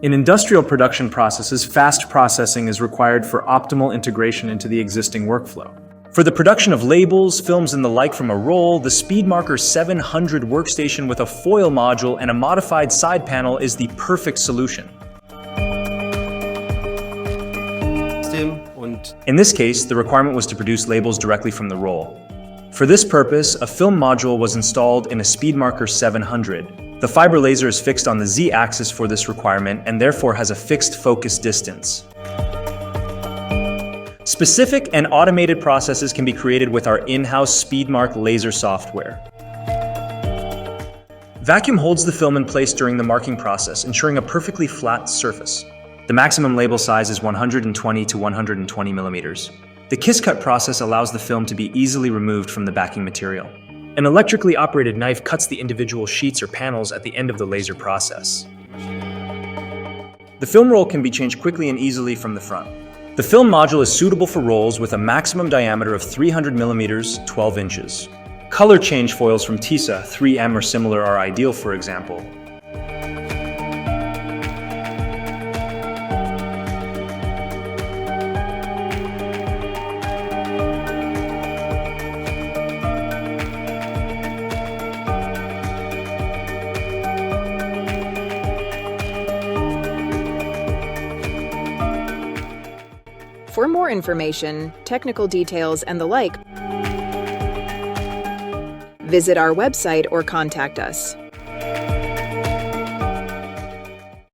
In industrial production processes, fast processing is required for optimal integration into the existing workflow. For the production of labels, films, and the like from a roll, the SpeedMarker 700 workstation with a foil module and a modified side panel is the perfect solution. In this case, the requirement was to produce labels directly from the roll. For this purpose, a film module was installed in a SpeedMarker 700. The fiber laser is fixed on the Z-axis for this requirement and therefore has a fixed focus distance. Specific and automated processes can be created with our in-house SpeedMark laser software. Vacuum holds the film in place during the marking process, ensuring a perfectly flat surface. The maximum label size is 120 to 120 millimeters. The kiss cut process allows the film to be easily removed from the backing material. An electrically operated knife cuts the individual sheets or panels at the end of the laser process. The film roll can be changed quickly and easily from the front. The film module is suitable for rolls with a maximum diameter of 300 millimeters, 12 inches. Color change foils from TISA, 3M or similar are ideal, for example. For more information, technical details, and the like, visit our website or contact us.